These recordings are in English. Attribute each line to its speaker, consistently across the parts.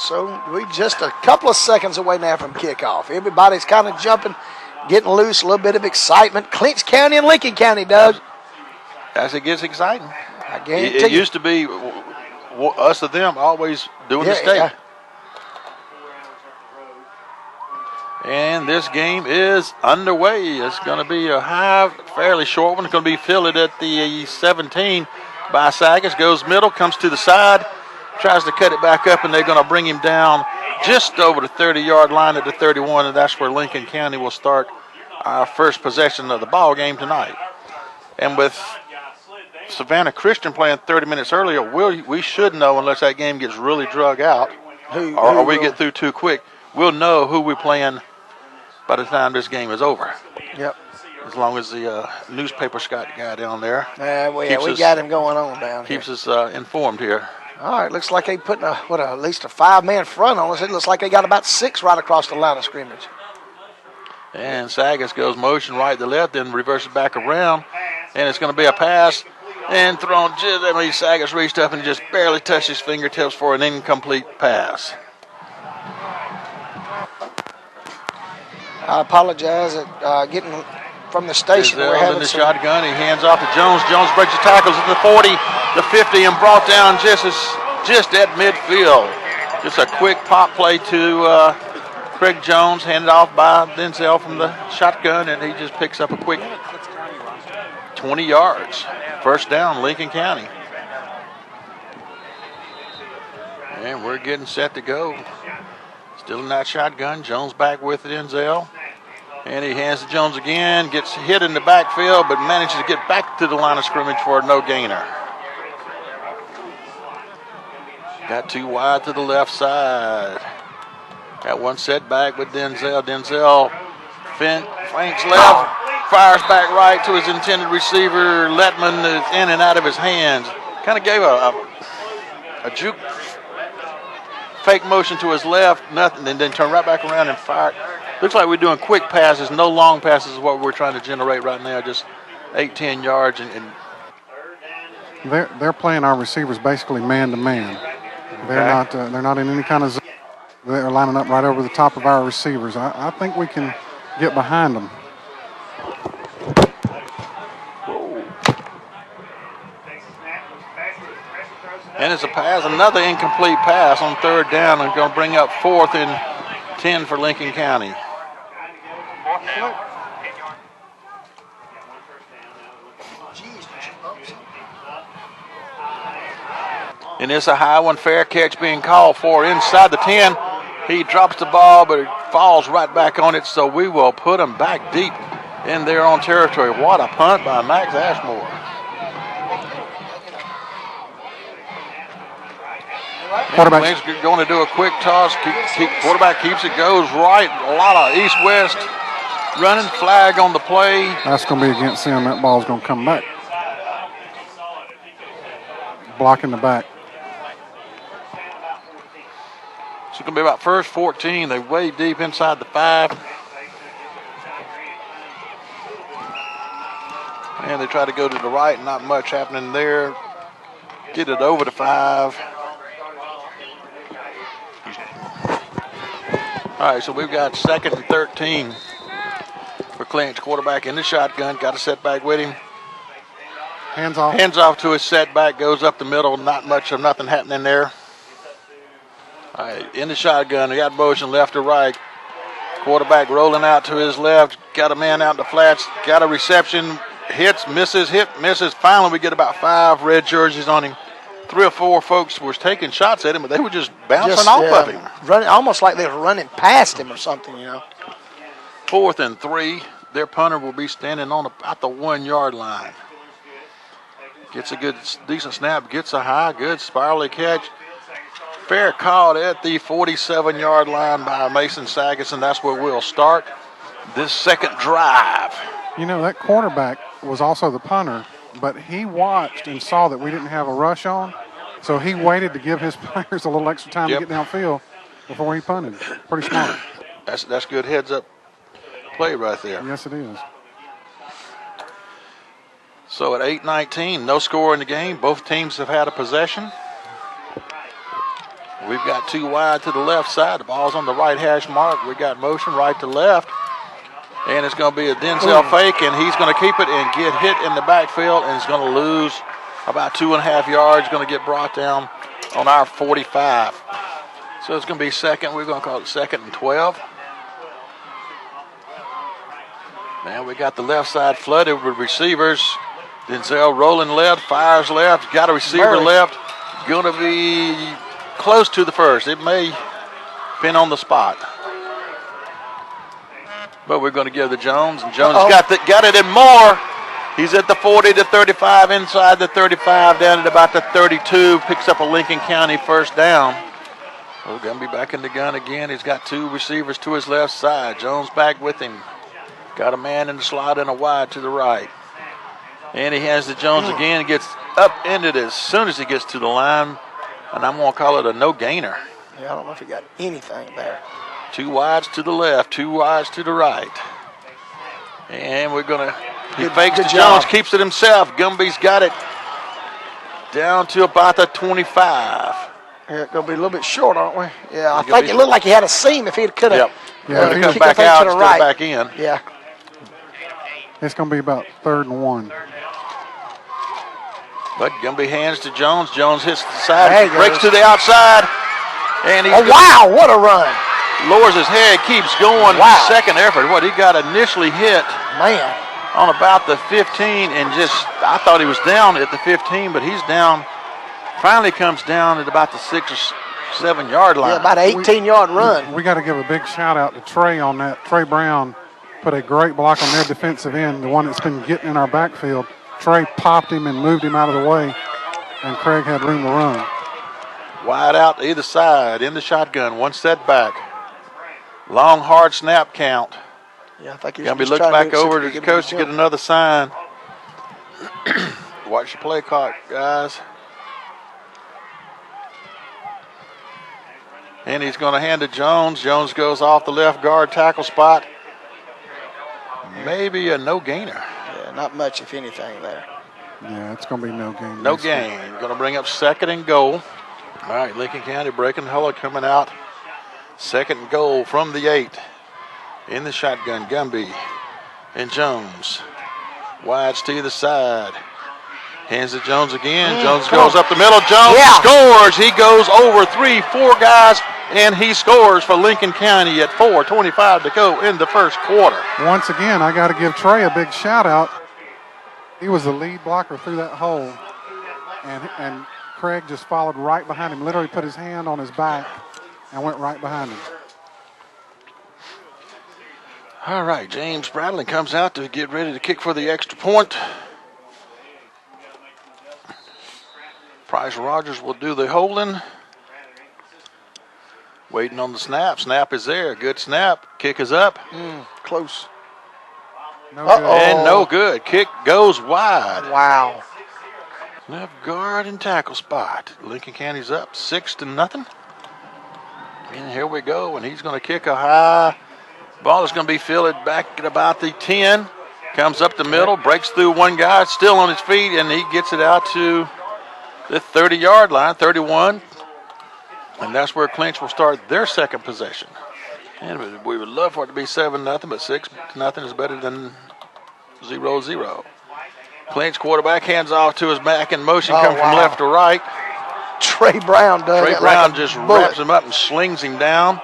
Speaker 1: So we just a couple of seconds away now from kickoff. Everybody's kind of jumping, getting loose, a little bit of excitement. Clinch County and Lincoln County, Doug.
Speaker 2: As it gets exciting.
Speaker 1: I guarantee
Speaker 2: it used to be us or them always doing the state.
Speaker 1: Yeah.
Speaker 2: And this game is underway. It's going to be a fairly short one. It's going to be fielded at the 17 by Sagas. Goes middle, comes to the side, tries to cut it back up, and they're going to bring him down just over the 30-yard line at the 31, and that's where Lincoln County will start our first possession of the ball game tonight. And with Savannah Christian playing 30 minutes earlier, we should know, unless that game gets really drug out or we get through too quick, we'll know who we're playing by the time this game is over.
Speaker 1: Yep.
Speaker 2: As long as the newspaper Scott guy down there
Speaker 1: we got him going on down here.
Speaker 2: Keeps us informed here.
Speaker 1: All right, looks like they putting at least a 5-man front on us. It looks like they got about 6 right across the line of scrimmage.
Speaker 2: And Sagas goes motion right to left, then reverses back around, and it's going to be a pass and thrown. Sagas reached up and just barely touched his fingertips for an incomplete pass.
Speaker 1: I apologize at getting from the station.
Speaker 2: We're having the shotgun. He hands off to Jones. Jones breaks the tackles at the 40, the 50, and brought down just at midfield. Just a quick pop play to Craig Jones, handed off by Denzel from the shotgun, and he just picks up a quick 20 yards. First down, Lincoln County. And we're getting set to go. Still in that shotgun. Jones back with it, Denzel. And he hands to Jones again, gets hit in the backfield, but manages to get back to the line of scrimmage for a no gainer. Got too wide to the left side. Got one setback with Denzel. Denzel flanks left, fires back right to his intended receiver. Letman is in and out of his hands. Kind of gave a juke fake motion to his left, nothing, and then turn right back around and fire. Looks like we're doing quick passes, no long passes is what we're trying to generate right now, just 8-10 yards. And
Speaker 3: they're playing our receivers basically man-to-man. They're not in any kind of zone. They're lining up right over the top of our receivers. I think we can get behind them.
Speaker 2: And it's a pass, another incomplete pass on third down, and going to bring up 4th and 10 for Lincoln County. And it's a high one, fair catch being called for inside the 10. He drops the ball, but it falls right back on it, so we will put him back deep in their own territory. What a punt by Max Ashmore. Quarterback's going to do a quick toss. Quarterback keeps it, goes right. A lot of east-west running. Flag on the play.
Speaker 3: That's going to be against them. That ball's going to come back. Blocking the back.
Speaker 2: It's going to be about first 14. They're way deep inside the 5. And they try to go to the right. Not much happening there. Get it over the 5. All right, so we've got 2nd and 13 for Clinch. Quarterback in the shotgun. Got a setback with him.
Speaker 3: Hands off.
Speaker 2: Hands off to his setback. Goes up the middle. Not much of nothing happening there. All right, in the shotgun. He got motion left to right. Quarterback rolling out to his left. Got a man out in the flats. Got a reception. Hits, misses, hit, misses. Finally, we get about 5 red jerseys on him. 3 or 4 folks were taking shots at him, but they were just bouncing off of him.
Speaker 1: Running, almost like they were running past him or something,
Speaker 2: 4th and 3. Their punter will be standing on about the 1-yard line. Gets a good, decent snap. Gets a high, good spirally catch. Fair caught at the 47-yard line by Mason Sagas, and that's where we'll start this second drive.
Speaker 3: That quarterback was also the punter, but he watched and saw that we didn't have a rush on, so he waited to give his players a little extra time to get downfield before he punted. Pretty smart.
Speaker 2: That's good heads-up play right there.
Speaker 3: Yes, it is.
Speaker 2: So at 8:19, no score in the game. Both teams have had a possession. We've got 2 wide to the left side. The ball's on the right hash mark. We got motion right to left. And it's going to be a Denzel fake, and he's going to keep it and get hit in the backfield, and he's going to lose about 2.5 yards. Going to get brought down on our 45. So it's going to be second. We're going to call it 2nd and 12. Now we got the left side flooded with receivers. Denzel rolling left, fires left, got a receiver left. Going to be close to the first. It may pin on the spot. But we're going to give the Jones, and Jones got it and more. He's at the 40 to 35, inside the 35, down at about the 32. Picks up a Lincoln County first down. We're going to be back in the gun again. He's got 2 receivers to his left side. Jones back with him. Got a man in the slot and a wide to the right. And he has the Jones again. He gets up ended as soon as he gets to the line. And I'm going to call it a no-gainer.
Speaker 1: Yeah, I don't know if he got anything there.
Speaker 2: 2 wides to the left, 2 wides to the right. And we're going to, he fakes to Jones, keeps it himself. Gumby's got it down to about the 25.
Speaker 1: Yeah, it's going to be a little bit short, aren't we? Yeah, I think it looked like he had a seam if he could have.
Speaker 2: If he comes back out instead of back in.
Speaker 1: Yeah.
Speaker 3: It's going to be about 3rd and 1.
Speaker 2: But Gumby hands to Jones. Jones hits the side, breaks to the outside. And
Speaker 1: wow, what a run.
Speaker 2: Lowers his head, keeps going.
Speaker 1: Wow.
Speaker 2: Second effort. What he got initially hit on about the 15 and I thought he was down at the 15, but he's down. Finally comes down at about the 6 or 7 yard line.
Speaker 1: Yeah, about an 18-yard run.
Speaker 3: We got to give a big shout out to Trey on that. Trey Brown put a great block on their defensive end, the one that's been getting in our backfield. Trey popped him and moved him out of the way, and Craig had room to run.
Speaker 2: Wide out to either side, in the shotgun, 1 setback. Long, hard snap count.
Speaker 1: Yeah, I think he's
Speaker 2: going to be looking back over to the coach to get another sign. Watch your play clock, guys. And he's going to hand it to Jones. Jones goes off the left guard tackle spot. Maybe a no-gainer.
Speaker 1: Yeah, not much, if anything, there.
Speaker 3: Yeah, it's going to be no gain.
Speaker 2: No gain. Going to bring up 2nd and goal. All right, Lincoln County breaking the huddle, coming out. 2nd and goal from the 8. In the shotgun, Gumby and Jones. Wides to the side. Hands it Jones again. Jones goes up the middle. Jones scores. He goes over 3-4 guys, and he scores for Lincoln County at 4:25 to go in the first quarter.
Speaker 3: Once again, I got to give Trey a big shout out. He was the lead blocker through that hole, and Craig just followed right behind him, literally put his hand on his back and went right behind him.
Speaker 2: All right, James Bradley comes out to get ready to kick for the extra point. Price Rogers will do the holding. Waiting on the snap. Snap is there. Good snap. Kick is up.
Speaker 1: Close.
Speaker 3: No good.
Speaker 2: And no good. Kick goes wide.
Speaker 1: Wow.
Speaker 2: Left guard and tackle spot. Lincoln County's up 6-0. And here we go. And he's going to kick a high. Ball is going to be fielded back at about the 10. Comes up the middle. Breaks through one guy. Still on his feet. And he gets it out to the 30-yard line, 31. And that's where Clinch will start their second possession. And we would love for it to be 7-0, but 6-0 is better than 0-0. Clinch quarterback hands off to his back in motion, comes from left to right.
Speaker 1: Trey Brown does.
Speaker 2: Trey Brown just wraps him up and slings him down.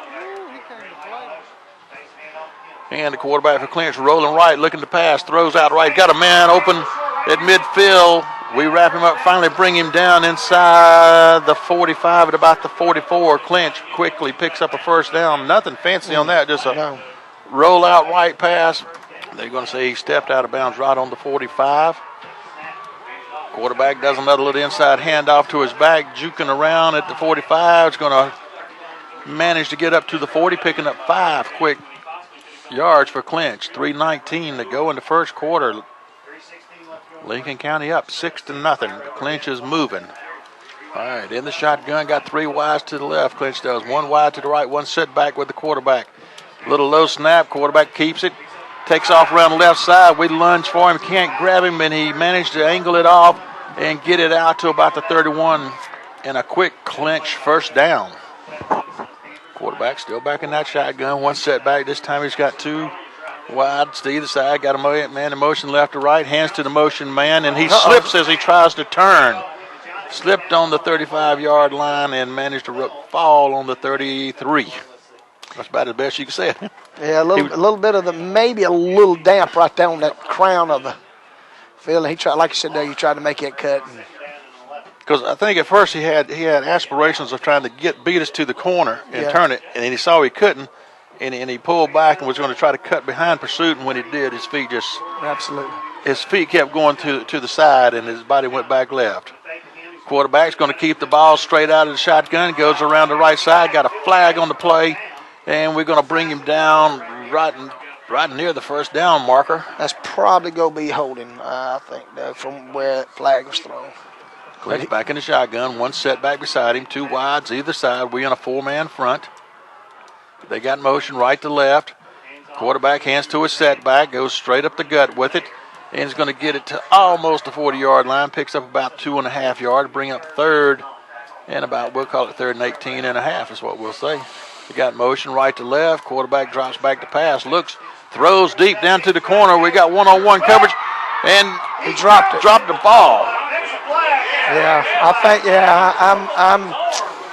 Speaker 2: And the quarterback for Clinch rolling right, looking to pass, throws out right. Got a man open at midfield. We wrap him up, finally bring him down inside the 45 at about the 44. Clinch quickly picks up a first down. Nothing fancy on that, just a roll out right pass. They're going to say he stepped out of bounds right on the 45. Quarterback does another little inside handoff to his back, juking around at the 45. It's going to manage to get up to the 40, picking up 5 quick yards for Clinch. 3:19 to go in the first quarter. Lincoln County up 6-0. Clinch is moving. All right, in the shotgun, got 3 wides to the left. Clinch does 1 wide to the right, 1 setback with the quarterback. Little low snap, quarterback keeps it, takes off around the left side. We lunge for him, can't grab him, and he managed to angle it off and get it out to about the 31 and a quick Clinch first down. Quarterback still back in that shotgun. One setback. This time he's got two wides to either side. Got a man in motion left to right. Hands to the motion man, and he slips as he tries to turn. Slipped on the 35-yard line and managed to fall on the 33. That's about the best you can say it.
Speaker 1: Yeah, a little bit of maybe a little damp right there on that crown of the field. He tried, like you said there, you tried to make that cut.
Speaker 2: Because I think at first he had aspirations of trying to beat us to the corner and turn it, and then he saw he couldn't, and he pulled back and was going to try to cut behind pursuit, and when he did, his feet kept going to the side, and his body went back left. Quarterback's going to keep the ball straight out of the shotgun, goes around the right side, got a flag on the play, and we're going to bring him down right near the first down marker.
Speaker 1: That's probably going to be holding, I think, from where that flag was thrown.
Speaker 2: Clinch back in the shotgun, one setback beside him, two wides either side. We in a four-man front. They got motion right to left. Quarterback hands to his setback, goes straight up the gut with it, and is going to get it to almost the 40-yard line. Picks up about 2.5 yards, bring up third, and we'll call it third and 18 and a half is what we'll say. They got motion right to left. Quarterback drops back to pass, looks, throws deep down to the corner. We got one-on-one coverage, and
Speaker 1: he dropped
Speaker 2: the ball.
Speaker 1: Yeah, I think, I'm.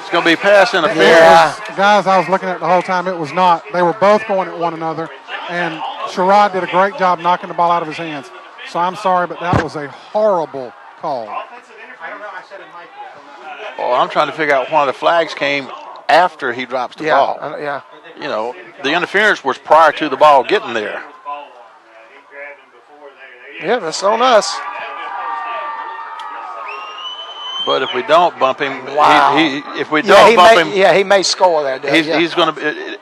Speaker 2: It's going to be pass interference.
Speaker 3: Yeah. Guys, I was looking at the whole time. It was not. They were both going at one another, and Sherrod did a great job knocking the ball out of his hands. So I'm sorry, but that was a horrible call.
Speaker 2: Well, I'm trying to figure out why the flags came after he drops the ball. You know, the interference was prior to the ball getting there.
Speaker 1: Yeah, that's on us.
Speaker 2: But if we don't bump him,
Speaker 1: he may score there.
Speaker 2: He's going to.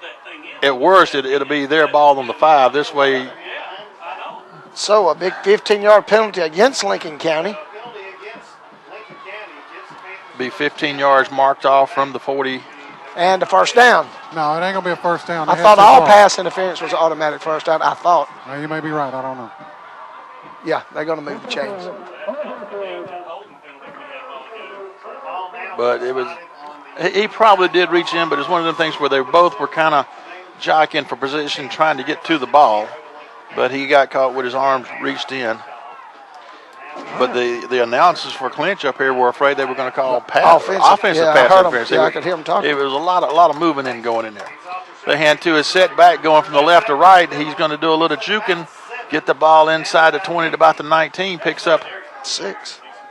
Speaker 2: At worst, it'll be their ball on the 5. This way.
Speaker 1: So a big 15-yard penalty against Lincoln County.
Speaker 2: Be 15 yards marked off from the 40.
Speaker 1: And the first down.
Speaker 3: No, it ain't going to be a first down.
Speaker 1: I thought all pass interference was automatic first down. I thought.
Speaker 3: No, you may be right. I don't know.
Speaker 1: Yeah, they're going to move the chains.
Speaker 2: But he probably did reach in, but it's one of the things where they both were kind of jockeying for position, trying to get to the ball. But he got caught with his arms reached in. But the announcers for Clinch up here were afraid they were going to call offensive pass interference.
Speaker 1: I could hear them talking.
Speaker 2: It was a lot of moving and going in there. They hand to his setback going from the left to right. He's going to do a little juking, get the ball inside the 20 to about the 19, picks up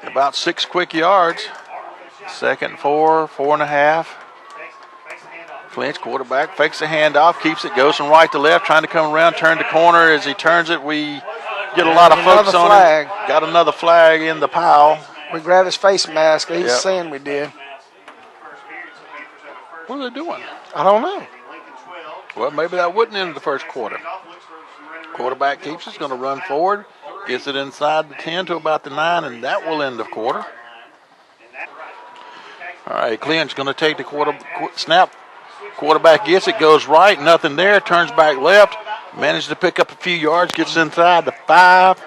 Speaker 2: about 6 quick yards. Second and 4.5. Clinch quarterback fakes the handoff, keeps it, goes from right to left, trying to come around, turn the corner. As he turns it, we get a lot of folks on him. Got another flag in the pile.
Speaker 1: We grab his face mask. He's saying we did.
Speaker 2: What are they doing?
Speaker 1: I don't know.
Speaker 2: Well, maybe that wouldn't end the first quarter. Quarterback keeps it, going to run forward, gets it inside the 10 to about the 9, and that will end the quarter. All right, Clinch going to take the snap. Quarterback gets it, goes right, nothing there, turns back left, manages to pick up a few yards, gets inside the 5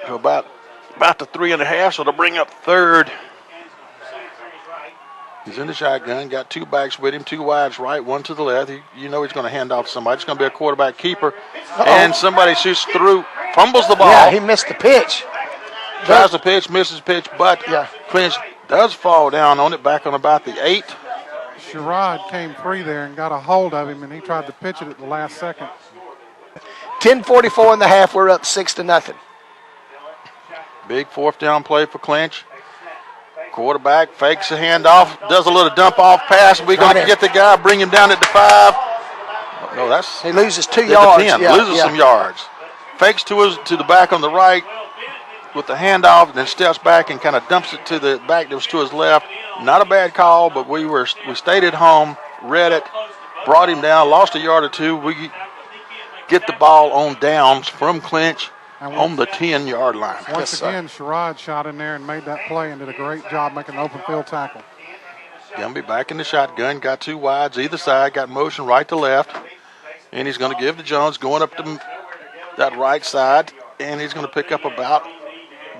Speaker 2: to about the 3.5, so to bring up third. He's in the shotgun, got 2 backs with him, 2 wides right, 1 to the left. He's going to hand off to somebody. It's going to be a quarterback keeper, and somebody shoots through, fumbles the ball.
Speaker 1: Yeah, he missed the pitch.
Speaker 2: Tries the pitch, misses pitch, but Clinch does fall down on it, back on about the 8.
Speaker 3: Sherrod came free there and got a hold of him, and he tried to pitch it at the last second.
Speaker 1: 10:44 in the half. We're up 6-0.
Speaker 2: Big 4th down play for Clinch. Quarterback fakes a handoff, does a little dump off pass. We're going to get the guy, bring him down at the 5. No,
Speaker 1: he loses 2 yards.
Speaker 2: 10, loses some yards. Fakes to the back on the right with the handoff, and then steps back and kind of dumps it to the back that was to his left. Not a bad call, but we stayed at home, read it, brought him down, lost a yard or 2. We get the ball on downs from Clinch on the 10-yard line.
Speaker 3: Once again, Sherrod shot in there and made that play and did a great job making an open field tackle.
Speaker 2: Gumby back in the shotgun, got 2 wides either side, got motion right to left, and he's going to give to Jones going up to that right side, and he's going to pick up about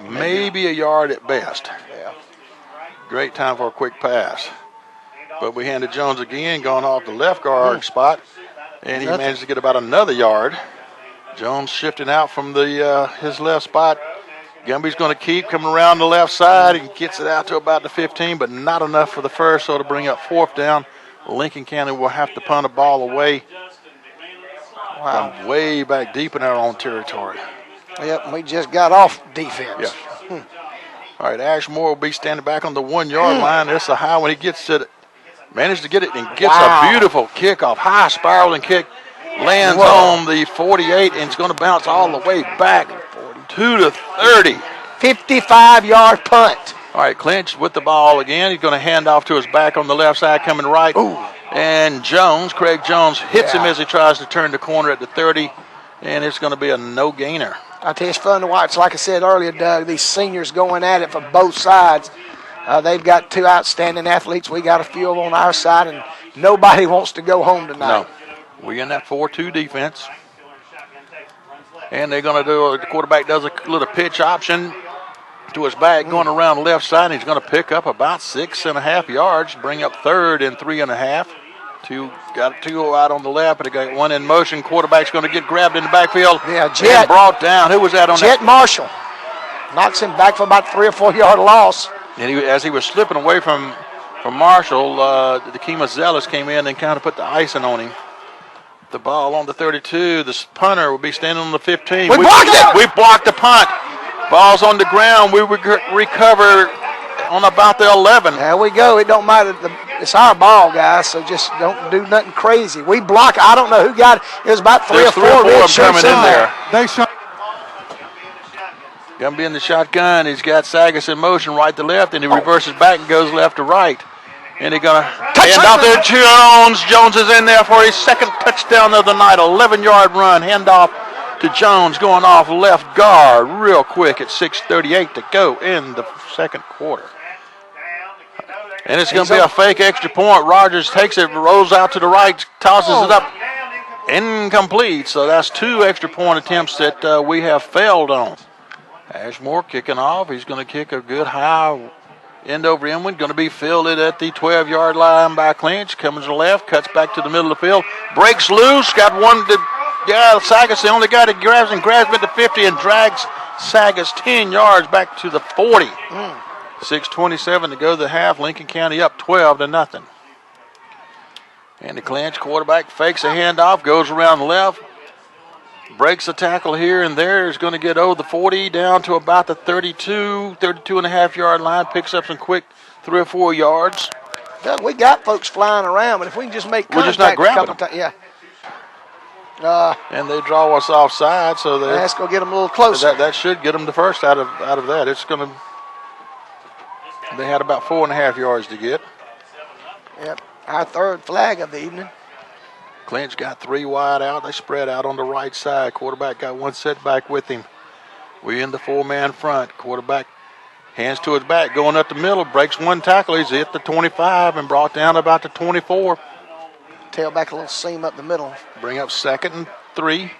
Speaker 2: maybe a yard at best.
Speaker 1: Yeah.
Speaker 2: Great time for a quick pass. But we handed Jones again, going off the left guard spot, and he managed to get about another yard. Jones shifting out from the his left spot. Gumby's going to keep coming around the left side. He gets it out to about the 15, but not enough for the first, so to bring up 4th down. Lincoln County will have to punt a ball away.
Speaker 1: Wow.
Speaker 2: From way back deep in our own territory.
Speaker 1: Yep, we just got off defense.
Speaker 2: Yeah. All right, Ashmore will be standing back on the 1 yard line. It's a high when he gets it. Managed to get it and gets a beautiful kickoff. High spiraling kick. Lands on the 48 and it's going to bounce all the way back to the 30.
Speaker 1: 55-yard punt.
Speaker 2: All right, Clinch with the ball again. He's going to hand off to his back on the left side, coming right.
Speaker 1: Ooh.
Speaker 2: And Jones, Craig Jones, hits him as he tries to turn the corner at the 30, and it's going to be a no-gainer.
Speaker 1: I tell you, it's fun to watch. Like I said earlier, Doug, these seniors going at it for both sides. They've got 2 outstanding athletes. We got a few on our side, and nobody wants to go home tonight.
Speaker 2: No. We're in that 4-2 defense. And they're going to do, the quarterback does a little pitch option to his back, going around the left side. He's going to pick up about 6.5 yards, bring up 3rd and 3.5. Got 2 out on the left, but they got 1 in motion. Quarterback's going to get grabbed in the backfield.
Speaker 1: Yeah, Jet.
Speaker 2: And brought down. Who was that on
Speaker 1: Jet Marshall. Knocks him back for about 3 or 4 yard loss.
Speaker 2: And as he was slipping away from Marshall, the Kima Zealous came in and kind of put the icing on him. The ball on the 32. The punter will be standing on the 15.
Speaker 1: We blocked it!
Speaker 2: We blocked the punt. Ball's on the ground. We recover on about the 11.
Speaker 1: There we go. It don't matter. It's our ball, guys, so just don't do nothing crazy. We block it. I don't know who got it. It was about 3 or 4
Speaker 2: of them
Speaker 1: shirts
Speaker 2: coming in there.
Speaker 3: They shot.
Speaker 2: Gumby in the shotgun. He's got Sagas in motion right to left, and he reverses back and goes left to right. And he's going to hand off there. Jones. Jones is in there for his 2nd touchdown of the night. 11-yard run. Handoff to Jones going off left guard real quick at 6:38 to go in the 2nd quarter. And it's going to be a fake extra point. Rogers takes it, rolls out to the right, tosses it up. Incomplete. So that's 2 extra point attempts that we have failed on. Ashmore kicking off. He's going to kick a good high end over end one. Going to be fielded at the 12-yard line by Clinch. Comes to the left, cuts back to the middle of the field. Breaks loose. Got one to Sagas, the only guy that grabs him at the 50 and drags Sagas 10 yards back to the 40. 6:27 to go to the half. Lincoln County up 12-0. And the Clinch quarterback fakes a handoff, goes around the left, breaks a tackle here and there. Is going to get the 40 down to about the 32.5 yard line. Picks up some quick 3 or 4 yards.
Speaker 1: Doug, we got folks flying around, but if we can just make contact,
Speaker 2: we're just not grabbing them.
Speaker 1: Yeah.
Speaker 2: And they draw us offside, so
Speaker 1: let's go get them a little closer.
Speaker 2: That should get them the first out of that. It's going to. They had about 4.5 yards to get.
Speaker 1: Yep, our 3rd flag of the evening.
Speaker 2: Clinch got 3 wide out. They spread out on the right side. Quarterback got 1 setback with him. We in the 4-man front. Quarterback hands to his back, going up the middle, breaks 1 tackle. He's hit the 25 and brought down about the 24.
Speaker 1: Tailback a little seam up the middle.
Speaker 2: Bring up 2nd and 3.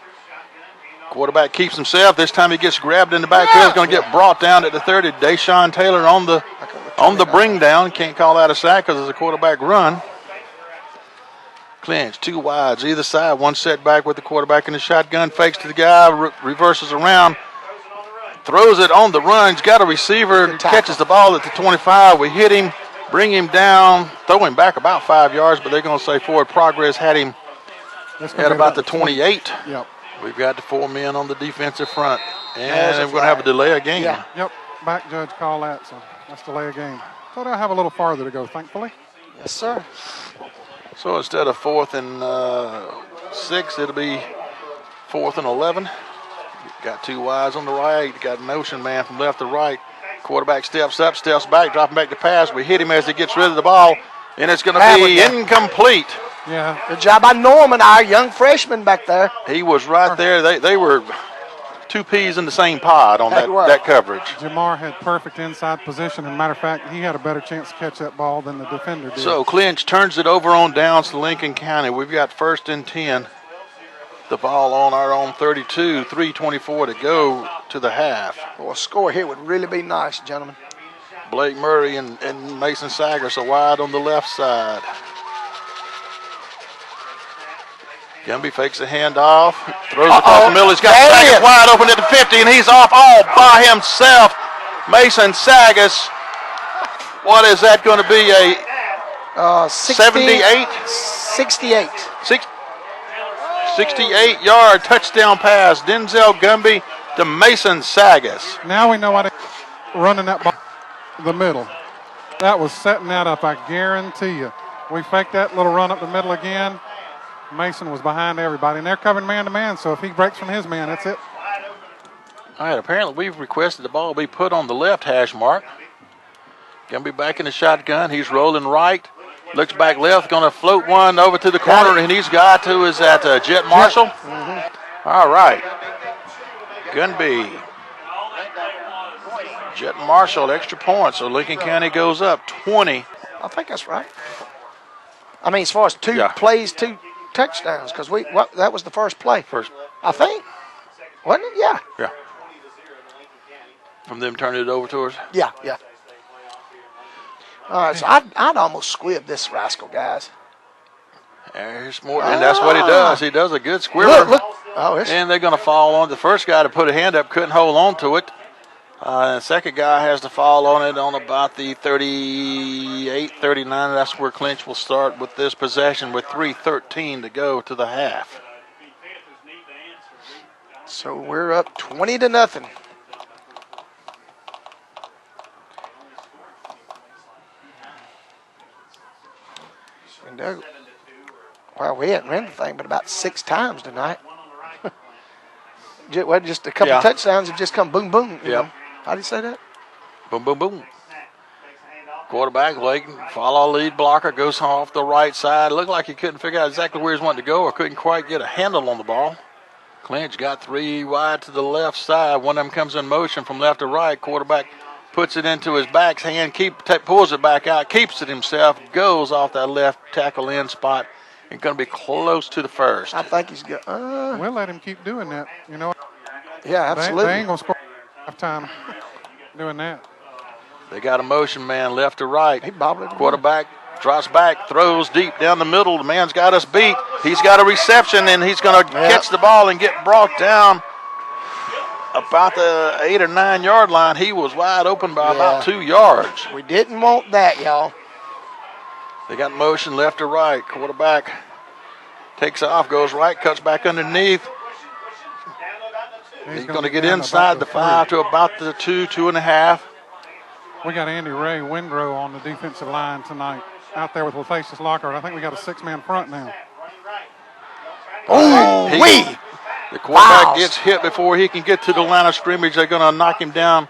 Speaker 2: Quarterback keeps himself. This time he gets grabbed in the backfield. He's going to get brought down at the 30. Deshaun Taylor on the bring down. Can't call that a sack because it's a quarterback run. Clinch, 2 wides either side. 1 setback with the quarterback in the shotgun. Fakes to the guy, reverses around, throws it on the run. He's got a receiver, catches the ball at the 25. We hit him, bring him down, throw him back about 5 yards, but they're going to say forward progress had him at about the 28.
Speaker 3: Yep.
Speaker 2: We've got the 4 men on the defensive front, and we're going to have a delay of game.
Speaker 1: Yeah.
Speaker 3: Yep. Back judge call that, so that's delay of game. So they'll have a little farther to go, thankfully.
Speaker 1: Yes, sir.
Speaker 2: So instead of 4th and 6, it'll be 4th and 11. Got 2 wides on the right. Got motion man from left to right. Quarterback steps up, steps back, dropping back to pass. We hit him as he gets rid of the ball, and it's going to be incomplete.
Speaker 3: Yeah.
Speaker 1: Good job by Norman, our young freshman back there.
Speaker 2: He was right there. They were 2 peas in the same pod on that coverage.
Speaker 3: Jamar had perfect inside position. As a matter of fact, he had a better chance to catch that ball than the defender did.
Speaker 2: So Clinch turns it over on downs to Lincoln County. We've got 1st and 10. The ball on our own 32, 3:24 to go to the half.
Speaker 1: Well, a score here would really be nice, gentlemen.
Speaker 2: Blake Murray and Mason Sagers are wide on the left side. Gumby fakes a handoff, throws across the middle. He's got Sagers wide open at the 50, and he's off all by himself. Mason Sagers. What is that going to be? A 78?
Speaker 1: 68.
Speaker 2: 68-yard touchdown pass. Denzel Gumby to Mason Sagers.
Speaker 3: Now we know why they're running that ball the middle. That was setting that up, I guarantee you. We faked that little run up the middle again. Mason was behind everybody, and they're covering man-to-man, so if he breaks from his man, that's it.
Speaker 2: All right, apparently we've requested the ball be put on the left hash mark. Gumby back in the shotgun. He's rolling right. Looks back left, going to float one over to the corner, and he's got who is at Jet Marshall. Mm-hmm. All right. Gumby. Jet Marshall, extra point, so Lincoln County goes up 20.
Speaker 1: I think that's right. I mean, as far as two plays, 2 touchdowns, because that was the first play. I think. Wasn't it? Yeah.
Speaker 2: Yeah. From them turning it over to us?
Speaker 1: Yeah. All right, so I'd almost squib this rascal, guys.
Speaker 2: There's more, and that's what he does. He does a good squibber.
Speaker 1: Look.
Speaker 2: And they're going to fall on. The first guy to put a hand up couldn't hold on to it. The second guy has to fall on it on about the 38, 39. That's where Clinch will start with this possession with 3:13 to go to the half.
Speaker 1: So we're up 20-0. And well, we hadn't ran the thing but about 6 times tonight. Just a couple touchdowns have just come boom, boom. You know? How do you say that?
Speaker 2: Boom, boom, boom. Quarterback, Lakin, follow lead blocker, goes off the right side. Looked like he couldn't figure out exactly where he wanted to go or couldn't quite get a handle on the ball. Clinch got 3 wide to the left side. One of them comes in motion from left to right. Quarterback puts it into his back hand, pulls it back out, keeps it himself, goes off that left tackle in spot, and going to be close to the first.
Speaker 1: I think he's good.
Speaker 3: We'll let him keep doing that. You know.
Speaker 1: Yeah, absolutely.
Speaker 3: They ain't going to score halftime doing that.
Speaker 2: They got a motion man left to right.
Speaker 1: He bobbled it.
Speaker 2: Quarterback drops back, throws deep down the middle. The man's got us beat. He's got a reception, and he's going to catch the ball and get brought down about the 8 or 9 yard line. He was wide open by about 2 yards.
Speaker 1: We didn't want that, y'all.
Speaker 2: They got motion left to right. Quarterback takes off, goes right, cuts back underneath. He's going to get inside the 5 to about the 2.5.
Speaker 3: We got Andy Ray Windrow on the defensive line tonight out there with Lathasius Lockhart. I think we got a 6-man front now.
Speaker 2: The quarterback gets hit before he can get to the line of scrimmage. They're going to knock him down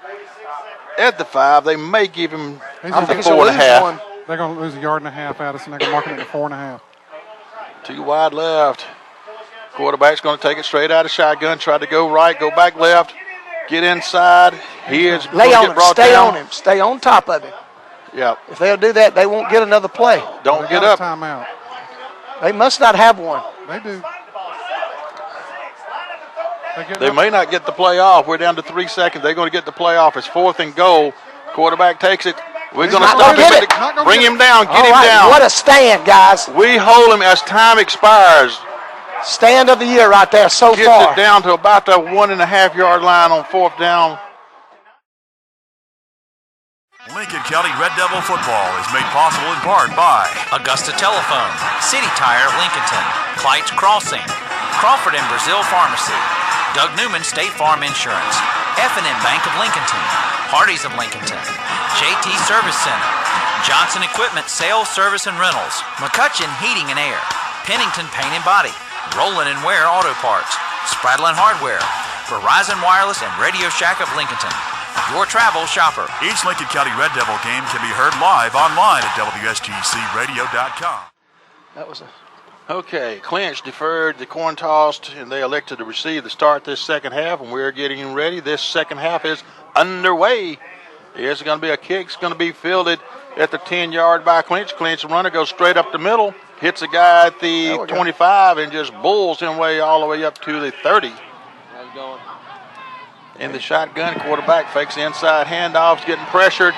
Speaker 2: at the 5. They may give him 4.5.
Speaker 3: They're going to lose 1.5 yards Addison. They're going to mark it at 4.5.
Speaker 2: 2 wide left. Quarterback's going to take it straight out of shotgun, try to go right, go back left, get inside. He is going to get brought down.
Speaker 1: On him. Stay on top of him.
Speaker 2: Yep.
Speaker 1: If they'll do that, they won't get another play.
Speaker 2: Don't get up.
Speaker 3: Timeout.
Speaker 1: They must not have one.
Speaker 3: They do.
Speaker 2: They may not get the play off. We're down to 3 seconds. They're going to get the play off. It's 4th and goal. Quarterback takes it. We're going to stop him. Bring him down. Get him down.
Speaker 1: What a stand, guys.
Speaker 2: We hold him as time expires.
Speaker 1: Stand of the year right there so far.
Speaker 2: Gets it down to about the 1.5 yard line on 4th down.
Speaker 4: Lincoln County Red Devil football is made possible in part by
Speaker 5: Augusta Telephone, City Tire of Lincolnton, Clyde's Crossing, Crawford and Brazil Pharmacy, Doug Newman State Farm Insurance, F&M Bank of Lincolnton, Hardee's of Lincolnton, JT Service Center, Johnson Equipment Sales, Service and Rentals, McCutcheon Heating and Air, Pennington Paint and Body, Roland and Ware Auto Parts, Spradlin Hardware, Verizon Wireless and Radio Shack of Lincolnton. Your travel shopper.
Speaker 4: Each Lincoln County Red Devil game can be heard live online at WSGCradio.com.
Speaker 1: That was a...
Speaker 2: Okay, Clinch deferred the coin toss, and they elected to receive the start this second half, and we're getting ready. This second half is underway. It's going to be a kick. It's going to be fielded at the 10-yard by Clinch. Clinch runner goes straight up the middle, hits a guy at the 25, and just bulls him way all the way up to the 30.
Speaker 6: How's it going?
Speaker 2: In the shotgun, quarterback fakes the inside handoffs, getting pressured.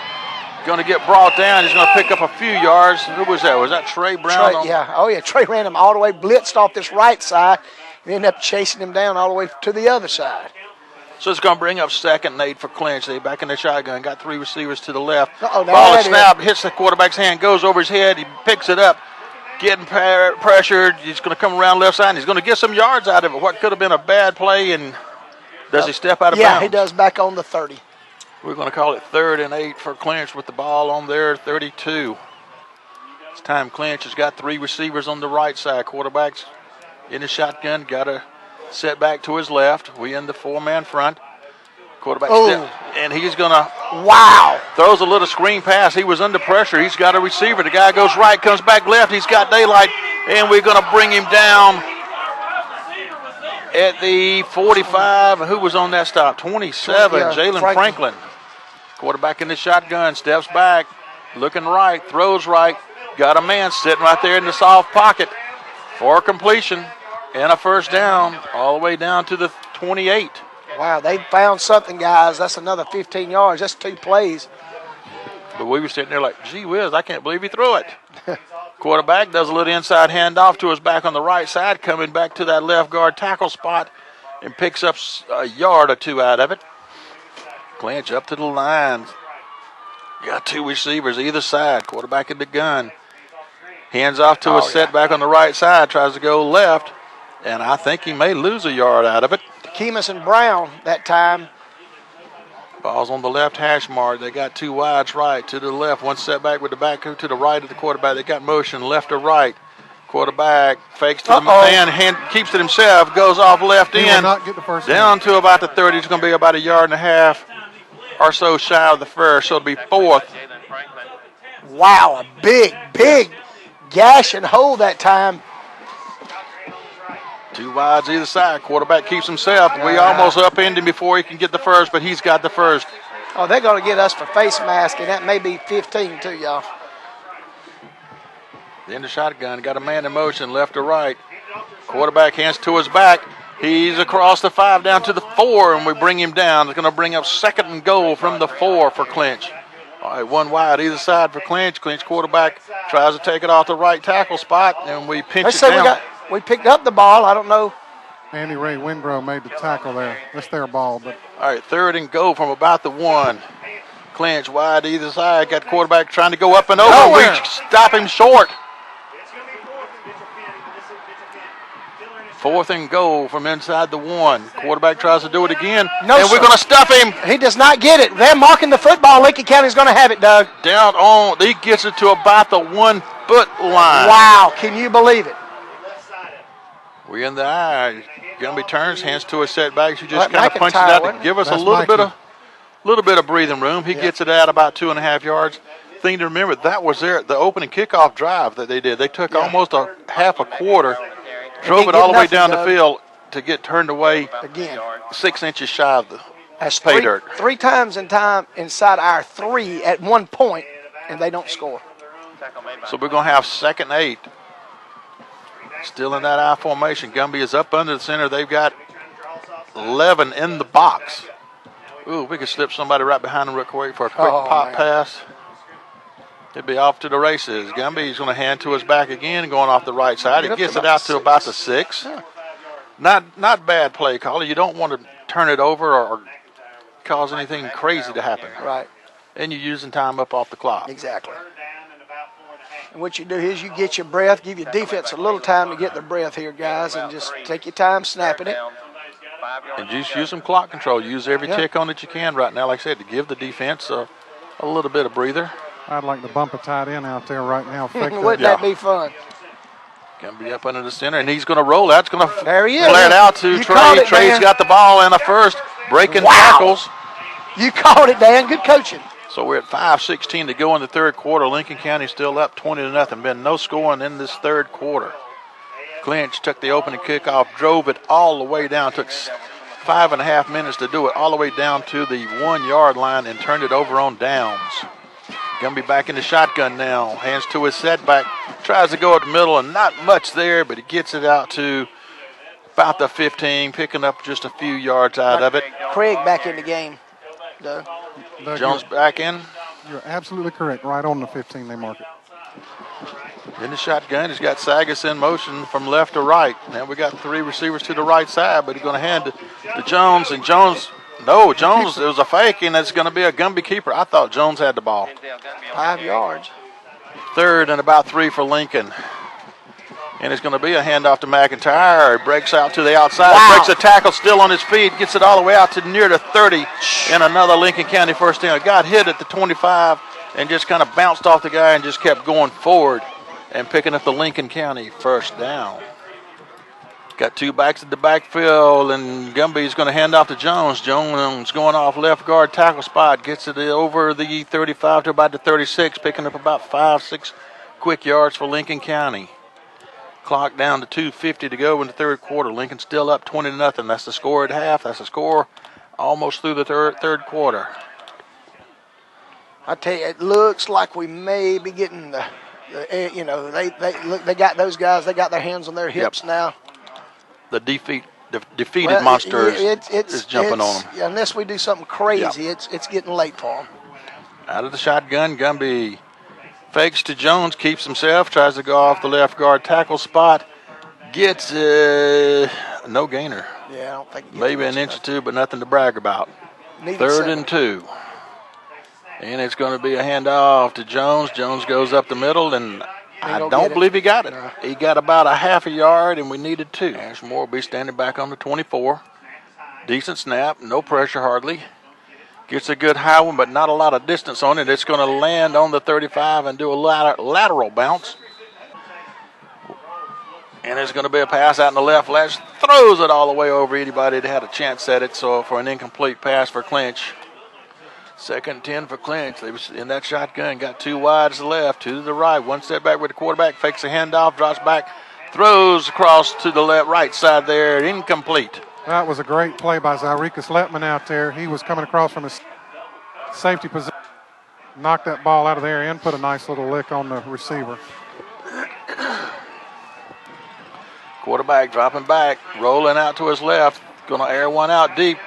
Speaker 2: going to get brought down. He's going to pick up a few yards. Who was that? Was that Trey Brown?
Speaker 1: Trey, yeah. Oh, yeah. Trey ran him all the way, blitzed off this right side, and ended up chasing him down all the way to the other side.
Speaker 2: So it's going to bring up 2nd and 8 for Clinch. They back in the shotgun. Got 3 receivers to the left. Ball is snapped, hits the quarterback's hand, goes over his head. He picks it up, getting pressured. He's going to come around left side, and he's going to get some yards out of it. What could have been a bad play, and does he step out of bounds?
Speaker 1: Yeah, he does, back on the 30.
Speaker 2: We're going to call it 3rd and 8 for Clinch with the ball on their 32. This time Clinch has got 3 receivers on the right side. Quarterback's in the shotgun, got a set back to his left. We in the 4-man front. Quarterback and he's going to throws a little screen pass. He was under pressure. He's got a receiver. The guy goes right, comes back left. He's got daylight, and we're going to bring him down at the 45. Who was on that stop? 27, Jalen Franklin. Quarterback in the shotgun, steps back, looking right, throws right. Got a man sitting right there in the soft pocket for a completion and a first down all the way down to the 28.
Speaker 1: Wow, they found something, guys. That's another 15 yards. That's 2 plays.
Speaker 2: But we were sitting there like, gee whiz, I can't believe he threw it. Quarterback does a little inside handoff to his back on the right side, coming back to that left guard tackle spot and picks up a yard or 2 out of it. Clinch up to the line. Got 2 receivers either side. Quarterback in the gun. Hands off to a setback on the right side. Tries to go left. And I think he may lose a yard out of it.
Speaker 1: Keemus and Brown that time.
Speaker 2: Ball's on the left hash mark. They got 2 wides right to the left. 1 setback with the back to the right of the quarterback. They got motion left or right. Quarterback fakes to the man, keeps it himself, goes off left
Speaker 3: he
Speaker 2: end.
Speaker 3: Will not get the first
Speaker 2: down to about the 30. It's going to be about 1.5 yards or so shy of the first. So it'll be 4th.
Speaker 1: Wow, a big gash and hole that time.
Speaker 2: 2 wides either side. Quarterback keeps himself. We almost upend him before he can get the first, but he's got the first.
Speaker 1: Oh, they're going to get us for face mask, and that may be 15 too, y'all.
Speaker 2: In the shotgun, got a man in motion, left or right. Quarterback hands to his back. He's across the 5 down to the 4, and we bring him down. It's going to bring up 2nd and goal from the 4 for Clinch. All right, 1 wide either side for Clinch. Clinch quarterback tries to take it off the right tackle spot, and we pinch it down.
Speaker 1: We picked up the ball. I don't know.
Speaker 3: Andy Ray Wingrove made the tackle there. That's their ball. But
Speaker 2: all right, 3rd and goal from about the 1. Clinch wide either side. Got quarterback trying to go up and over. We stop him short. 4th and goal from inside the 1. Quarterback tries to do it again, and we're going to stuff him.
Speaker 1: He does not get it. They're marking the football. Lincoln County's going to have it, Doug.
Speaker 2: Down on, he gets it to about the 1-foot line.
Speaker 1: Wow, can you believe it?
Speaker 2: We're in the eye. Gumby turns, hands to a setback. She just kind of punches it out to give us a little bit of breathing room. He gets it out about 2.5 yards. Thing to remember, that was the opening kickoff drive that they did. They took almost a half a quarter, drove it all the way down the field to get turned away
Speaker 1: again
Speaker 2: 6 inches shy of the pay dirt.
Speaker 1: 3 times in time inside our 3 at one point, and they don't score.
Speaker 2: So we're going to have 2nd and 8. Still in that I formation. Gumby is up under the center. They've got 11 in the box. Ooh, we could slip somebody right behind them real quick for a quick pop pass. It'd be off to the races. Gumby's going to hand to his back again, going off the right side. He gets it out to about the 6. Yeah. Not bad play, caller. You don't want to turn it over or cause anything crazy to happen.
Speaker 1: Right.
Speaker 2: And you're using time up off the clock.
Speaker 1: Exactly. And what you do is you get your breath, give your defense a little time to get their breath here, guys, and just take your time snapping it.
Speaker 2: And just use some clock control. Use every tick on that you can right now, like I said, to give the defense a little bit of breather.
Speaker 3: I'd like to bump a tight end out there right now.
Speaker 1: Wouldn't that be fun?
Speaker 2: Going to be up under the center, and he's going to roll out. It's going to flare
Speaker 1: it
Speaker 2: out to Trey. Trey's got the ball and a first, breaking tackles.
Speaker 1: You called it, Dan. Good coaching.
Speaker 2: So we're at 5:16 to go in the 3rd quarter. Lincoln County still up 20-0. Been no scoring in this 3rd quarter. Clinch took the opening kickoff, drove it all the way down. Took 5.5 minutes to do it, all the way down to the 1-yard line and turned it over on downs. Gumby back in the shotgun now. Hands to his setback. Tries to go up the middle and not much there, but he gets it out to about the 15, picking up just a few yards out of it.
Speaker 1: Craig back in the game. Doug.
Speaker 2: Jones back in.
Speaker 3: You're absolutely correct. Right on the 15, they mark it.
Speaker 2: In the shotgun, he's got Sagas in motion from left to right. Now we got 3 receivers to the right side, but he's going to hand it to Jones. And Jones, it was a fake, and it's going to be a Gumby keeper. I thought Jones had the ball.
Speaker 1: 5 yards.
Speaker 2: 3rd and about 3 for Lincoln. And it's going to be a handoff to McIntyre. He breaks out to the outside.
Speaker 1: Wow.
Speaker 2: Breaks a tackle, still on his feet. Gets it all the way out to near the 30. And another Lincoln County first down. Got hit at the 25 and just kind of bounced off the guy and just kept going forward and picking up the Lincoln County first down. Got 2 backs at the backfield, and Gumby's going to hand off to Jones. Jones going off left guard tackle spot. Gets it over the 35 to about the 36, picking up about 5-6 quick yards for Lincoln County. Clock down to 2:50 to go in the third quarter. Lincoln still up 20-0. That's the score at half. That's the score almost through the third quarter.
Speaker 1: I tell you, it looks like we may be getting they got those guys. They got their hands on their hips now.
Speaker 2: The defeated monster is jumping on them.
Speaker 1: Unless we do something crazy, it's getting late for them.
Speaker 2: Out of the shotgun, Gumby fakes to Jones, keeps himself, tries to go off the left guard tackle spot, gets no gainer.
Speaker 1: Yeah, I don't think.
Speaker 2: Maybe an inch or two, but nothing to brag about. 3rd and 2. And it's going to be a handoff to Jones. Jones goes up the middle, and I don't believe he got it. No. He got about a half a yard, and we needed 2. Ashmore will be standing back on the 24. Decent snap, no pressure hardly. Gets a good high one, but not a lot of distance on it. It's going to land on the 35 and do a lateral bounce. And there's going to be a pass out in the left. Lash throws it all the way over anybody that had a chance at it. So for an incomplete pass for Clinch. 2nd and 10 for Clinch. They was in that shotgun. Got 2 wides to the left, 2 to the right. 1 step back with the quarterback. Fakes a handoff, drops back, throws across to the right side there. Incomplete.
Speaker 3: That was a great play by Zyricus Letman out there. He was coming across from his safety position. Knocked that ball out of there and put a nice little lick on the receiver.
Speaker 2: Quarterback dropping back, rolling out to his left. Going to air one out deep.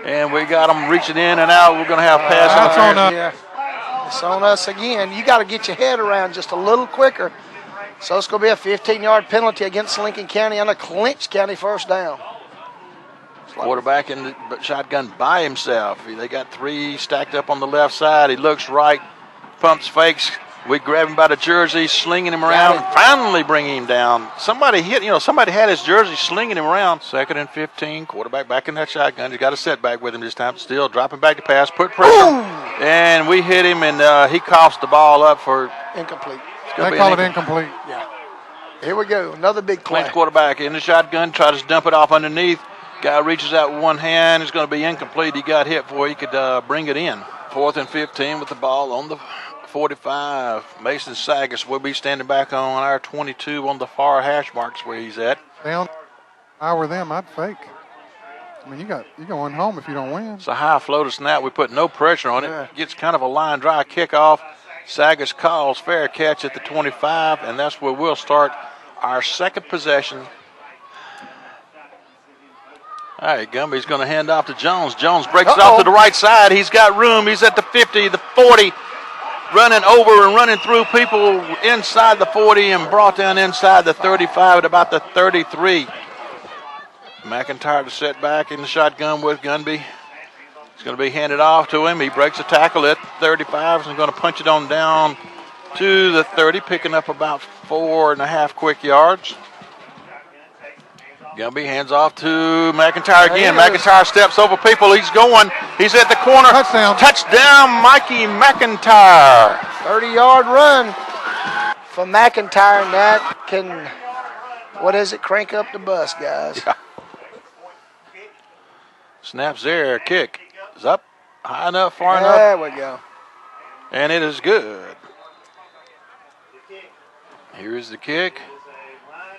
Speaker 2: And we got him reaching in and out. We're going to have pass interference.
Speaker 1: Yeah. It's on us again. You got to get your head around just a little quicker. So it's going to be a 15-yard penalty against Lincoln County on a Clinch County first down.
Speaker 2: Quarterback in the shotgun by himself. They got 3 stacked up on the left side. He looks right, pumps fakes. We grab him by the jersey, slinging him around, finally bringing him down. Somebody had his jersey, slinging him around. 2nd and 15, quarterback back in that shotgun. He's got a setback with him this time. Still dropping back to pass, put pressure. Ooh! And we hit him, and he coughs the ball up for
Speaker 1: incomplete.
Speaker 3: They call it incomplete.
Speaker 1: Yeah. Here we go, another big play.
Speaker 2: Clinch quarterback in the shotgun, tries to dump it off underneath. Guy reaches out with one hand. It's going to be incomplete. He got hit before he could bring it in. 4th and 15 with the ball on the 45. Mason Sagas will be standing back on our 22 on the far hash marks where he's at.
Speaker 3: Down. If I were them, I'd fake. I mean, you're going home if you don't win.
Speaker 2: It's a high floater snap. We put no pressure on it. Yeah. Gets kind of a line drive kickoff. Sagas calls fair catch at the 25, and that's where we'll start our second possession. All right, Gumby's going to hand off to Jones. Jones breaks it off to the right side. He's got room. He's at the 50, the 40, running over and running through people inside the 40 and brought down inside the 35 at about the 33. McIntyre to set back in the shotgun with Gumby. It's going to be handed off to him. He breaks a tackle at 35 and going to punch it on down to the 30, picking up about 4.5 quick yards. Gumby hands off to McIntyre again. McIntyre steps over people. He's going. He's at the corner.
Speaker 3: Touchdown.
Speaker 2: Touchdown, Mikey McIntyre.
Speaker 1: 30-yard run for McIntyre, and that can, crank up the bus, guys.
Speaker 2: Yeah. Snaps there. Kick is up, high enough, far enough.
Speaker 1: There we go.
Speaker 2: And it is good. Here is the kick.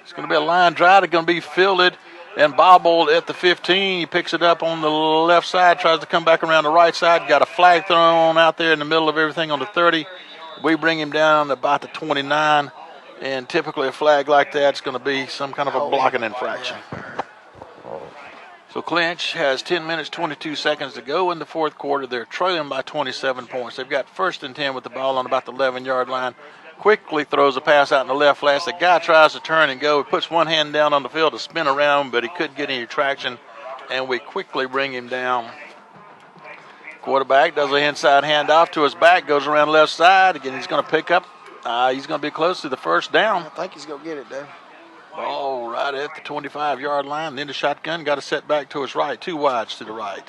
Speaker 2: It's going to be a line drive. It's going to be fielded and bobbled at the 15. He picks it up on the left side, tries to come back around the right side. Got a flag thrown out there in the middle of everything on the 30. We bring him down about the 29. And typically a flag like that is going to be some kind of a blocking infraction. So Clinch has 10 minutes, 22 seconds to go in the fourth quarter. They're trailing by 27 points. They've got 1st and 10 with the ball on about the 11-yard line. Quickly throws a pass out in the left flat. The guy tries to turn and go. He puts one hand down on the field to spin around, but he couldn't get any traction, and we quickly bring him down. Quarterback does an inside handoff to his back, goes around left side. Again, he's going to pick up. He's going to be close to the first down.
Speaker 1: I think he's going to get it, Dave.
Speaker 2: Ball right at the 25-yard line. Then the shotgun got a set back to his right. 2 wides to the right.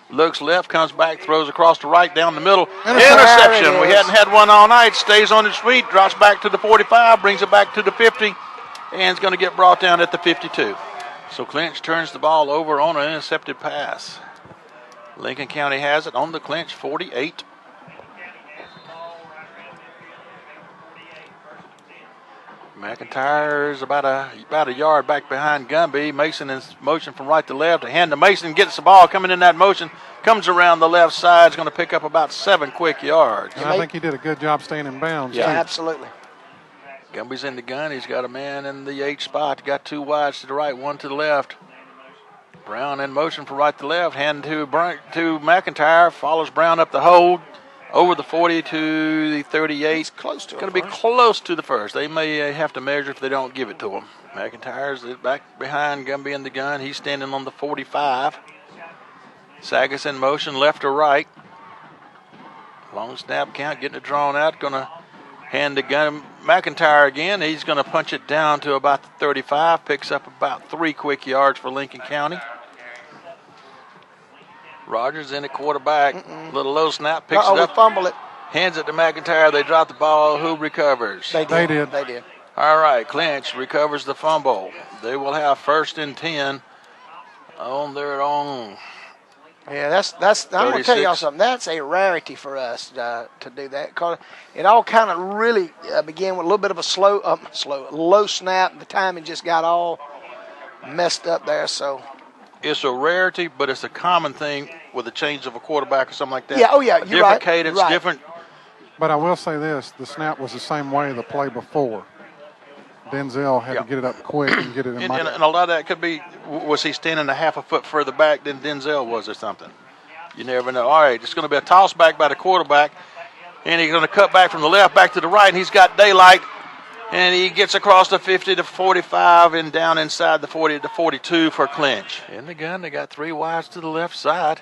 Speaker 2: Looks left, comes back, throws across the right, down the middle. Interception. We hadn't had one all night. Stays on his feet, drops back to the 45, brings it back to the 50, and is going to get brought down at the 52. So Clinch turns the ball over on an intercepted pass. Lincoln County has it on the Clinch 48. McIntyre's about a yard back behind Gumby. Mason in motion from right to left. A hand to Mason, gets the ball coming in that motion. Comes around the left side. Is going to pick up about 7 quick yards.
Speaker 3: And I think he did a good job staying in bounds.
Speaker 1: Yeah,
Speaker 3: too.
Speaker 1: absolutely.
Speaker 2: Gumby's in the gun. He's got a man in the 8 spot. Got 2 wides to the right, 1 to the left. Brown in motion from right to left. Hand to McIntyre. Follows Brown up the hold. Over the 40 to the 38.
Speaker 1: It's close to it.
Speaker 2: Going to be close to the first. They may have to measure if they don't give it to him. McIntyre's back behind Gumby in the gun. He's standing on the 45. Sagas in motion, left or right. Long snap count, getting it drawn out. Going to hand the gun McIntyre again. He's going to punch it down to about the 35. Picks up about 3 quick yards for Lincoln County. Rogers in at quarterback. Little low snap. Picks it up.
Speaker 1: Fumble it.
Speaker 2: Hands it to McIntyre. They drop the ball. Who recovers?
Speaker 1: They did.
Speaker 2: All right. Clinch recovers the fumble. They will have 1st and 10 on their own.
Speaker 1: Yeah, that's. I'm going to tell y'all something. That's a rarity for us to do that, because it all kind of really began with a little bit of a low snap. The timing just got all messed up there. So
Speaker 2: it's a rarity, but it's a common thing with a change of a quarterback or something like that.
Speaker 1: Yeah. Oh yeah. You're right.
Speaker 2: Different cadence, different.
Speaker 3: But I will say this: the snap was the same way the play before. Denzel had to get it up quick and get it in.
Speaker 2: And a lot of that could be, was he standing a half a foot further back than Denzel was or something? You never know. All right, it's going to be a toss back by the quarterback, and he's going to cut back from the left back to the right, and he's got daylight, and he gets across the 50 to 45 and down inside the 40 to 42 for Clinch. In the gun, they got 3 wides to the left side.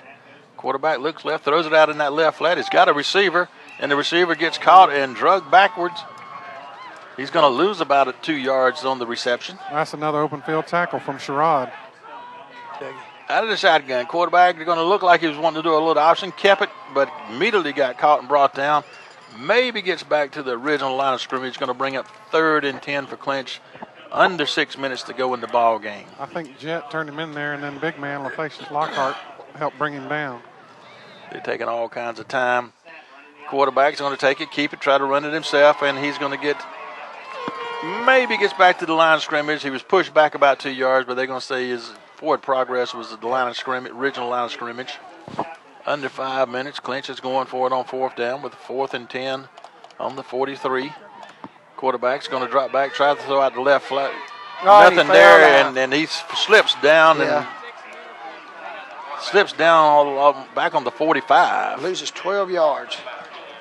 Speaker 2: Quarterback looks left, throws it out in that left flat. He's got a receiver, and the receiver gets caught and drugged backwards. He's going to lose about 2 yards on the reception.
Speaker 3: That's another open field tackle from Sherrod.
Speaker 2: Out of the shotgun, quarterback, they're going to look like he was wanting to do a little option. Kept it, but immediately got caught and brought down. Maybe gets back to the original line of scrimmage. Going to bring up 3rd and 10 for Clinch. Under 6 minutes to go in the ball game.
Speaker 3: I think Jet turned him in there, and then big man LaFacius Lockhart helped bring him down.
Speaker 2: They're taking all kinds of time. Quarterback's going to take it, keep it, try to run it himself, and he's going to get... Maybe gets back to the line of scrimmage. He was pushed back about 2 yards, but they're going to say his forward progress was the line of scrimmage, original line of scrimmage. Under 5 minutes, Clinch is going for it on 4th down with 4th and 10 on the 43. Quarterback's going to drop back, try to throw out the left flat. Nothing there, and he slips down and slips down all back on the 45.
Speaker 1: Loses 12 yards.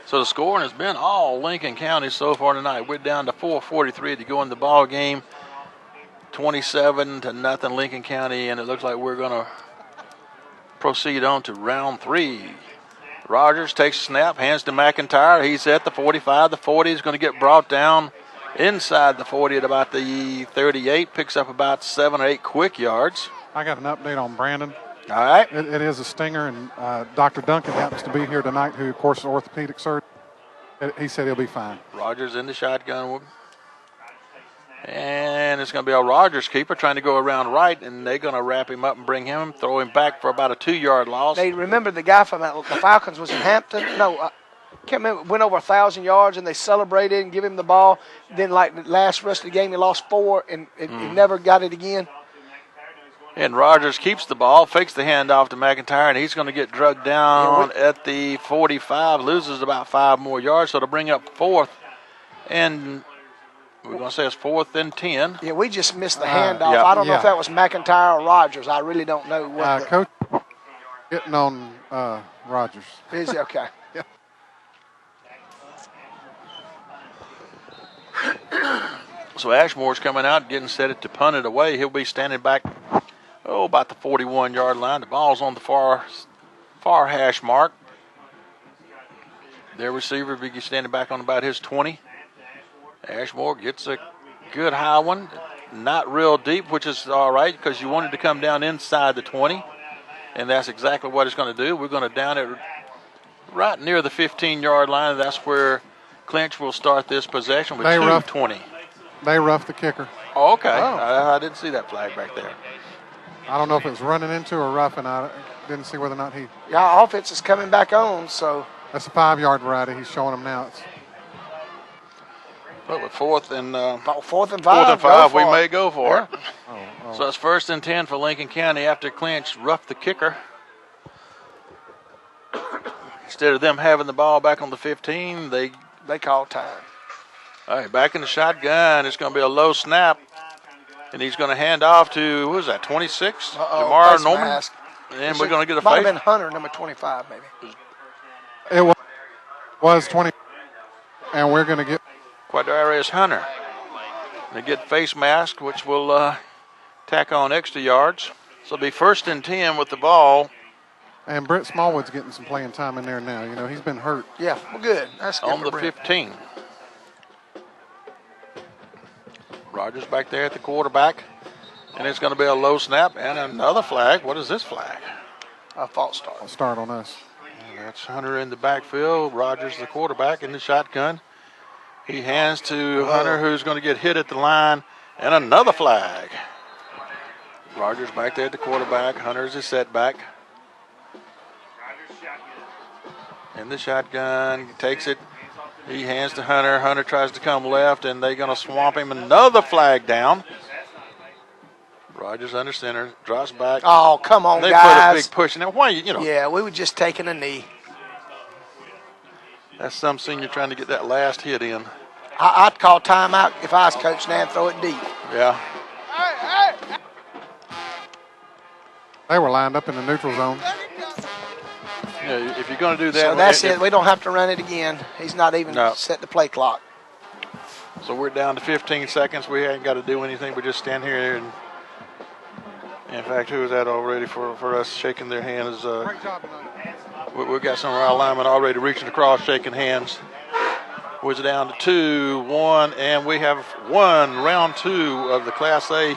Speaker 2: So the scoring has been all Lincoln County so far tonight. We're down to 4:43 to go in the ball game. 27-0 Lincoln County, and it looks like we're going to proceed on to round 3. Rogers takes a snap, hands to McIntyre. He's at the 45. The 40 is going to get brought down inside the 40 at about the 38. Picks up about 7 or 8 quick yards.
Speaker 3: I got an update on Brandon.
Speaker 2: All right.
Speaker 3: It is a stinger, and Dr. Duncan happens to be here tonight, who, of course, is orthopedic surgeon. He said he'll be fine.
Speaker 2: Rogers in the shotgun. And it's going to be a Rogers keeper trying to go around right, and they're going to wrap him up and bring him, throw him back for about a 2-yard loss.
Speaker 1: They remember the guy from the Falcons was in Hampton. No, can't remember. Went over 1,000 yards, and they celebrated and give him the ball. Then, like the last rest of the game, he lost 4 and he never got it again.
Speaker 2: And Rogers keeps the ball, fakes the handoff to McIntyre, and he's going to get drugged down at the 45, loses about 5 more yards, so to bring up 4th and We're going to say it's 4th and 10.
Speaker 1: Yeah, we just missed the handoff. I don't know if that was McIntyre or Rogers. I really don't know what.
Speaker 3: Coach getting on Rogers.
Speaker 1: Is he? Okay.
Speaker 3: Yeah.
Speaker 2: So Ashmore's coming out, getting set it to punt it away. He'll be standing back, about the 41-yard line. The ball's on the far hash mark. Their receiver will be standing back on about his 20. Ashmore gets a good high one. Not real deep, which is all right because you wanted to come down inside the 20. And that's exactly what it's going to do. We're going to down it right near the 15-yard line. That's where Clinch will start this possession with 2:20.
Speaker 3: They roughed the kicker.
Speaker 2: Oh, okay. I didn't see that flag back there.
Speaker 3: I don't know if it was running into or roughing. I didn't see whether or not he.
Speaker 1: Yeah, offense is coming back on, so.
Speaker 3: That's a 5-yard variety. He's showing them now.
Speaker 2: But with 4th and
Speaker 1: 5,
Speaker 2: we may go for it.
Speaker 3: Oh.
Speaker 2: So it's 1st and 10 for Lincoln County after Clinch roughed the kicker. Instead of them having the ball back on the 15, they
Speaker 1: call time.
Speaker 2: All right, back in the shotgun. It's going to be a low snap. And he's going to hand off to, who is that, 26? Jamar Norman.
Speaker 1: Mask.
Speaker 2: And we're going to get a
Speaker 1: might
Speaker 2: face.
Speaker 1: have been Hunter, number 25, maybe.
Speaker 3: It was 20. And we're going to get
Speaker 2: Quadarius Hunter. They get face mask, which will tack on extra yards. So it'll be 1st and 10 with the ball.
Speaker 3: And Brett Smallwood's getting some playing time in there now. You know, he's been hurt.
Speaker 1: Yeah, well, good. That's good
Speaker 2: on the
Speaker 1: Brett.
Speaker 2: 15. Rogers back there at the quarterback. And it's going to be a low snap and another flag. What is this flag?
Speaker 1: A false start.
Speaker 3: I'll start on us.
Speaker 2: And that's Hunter in the backfield. Rogers, the quarterback, in the shotgun. He hands to Hunter, who's going to get hit at the line, and another flag. Rogers back there at the quarterback. Hunter's a setback. In the shotgun, he takes it. He hands to Hunter. Hunter tries to come left, and they're going to swamp him. Another flag down. Rogers under center, drops back.
Speaker 1: Oh, come on,
Speaker 2: they
Speaker 1: guys.
Speaker 2: put a big push in there. Why,
Speaker 1: Yeah, we were just taking a knee.
Speaker 2: That's some senior trying to get that last hit in.
Speaker 1: I'd call timeout if I was coach now and throw it deep.
Speaker 2: Yeah.
Speaker 3: They were lined up in the neutral zone.
Speaker 2: Yeah, if you're going to do that.
Speaker 1: So that's it. We don't have to run it again. He's not even set the play clock.
Speaker 2: So we're down to 15 seconds. We ain't got to do anything. We just stand here. And in fact, who is that already for us shaking their hands?
Speaker 3: Great job tonight.
Speaker 2: We've got some of our linemen already reaching across, shaking hands. We're down to 2-1, and we have won round 2 of the Class A.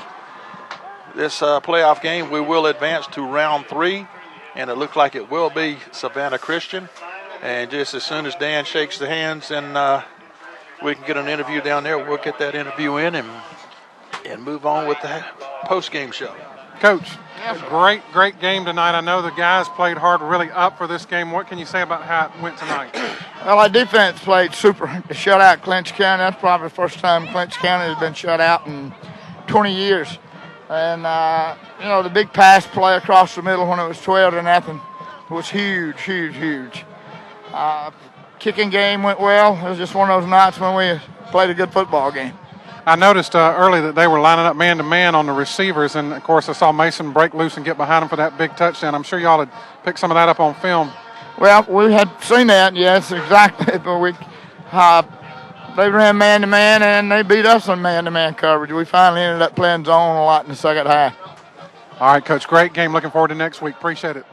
Speaker 2: This playoff game, we will advance to round 3, and it looks like it will be Savannah Christian. And just as soon as Dan shakes the hands and we can get an interview down there, we'll get that interview in and move on with the post-game show.
Speaker 3: Coach, great game tonight. I know the guys played hard, really up for this game. What can you say about how it went tonight?
Speaker 6: Well, our defense played super to shut out Clinch County. That's probably the first time Clinch County has been shut out in 20 years. And, the big pass play across the middle when it was 12-0 was huge. Kicking game went well. It was just one of those nights when we played a good football game.
Speaker 3: I noticed early that they were lining up man-to-man on the receivers, and, of course, I saw Mason break loose and get behind him for that big touchdown. I'm sure y'all had picked some of that up on film.
Speaker 6: Well, we had seen that, yes, exactly. But they ran man-to-man, and they beat us on man-to-man coverage. We finally ended up playing zone a lot in the second half.
Speaker 3: All right, Coach, great game. Looking forward to next week. Appreciate it.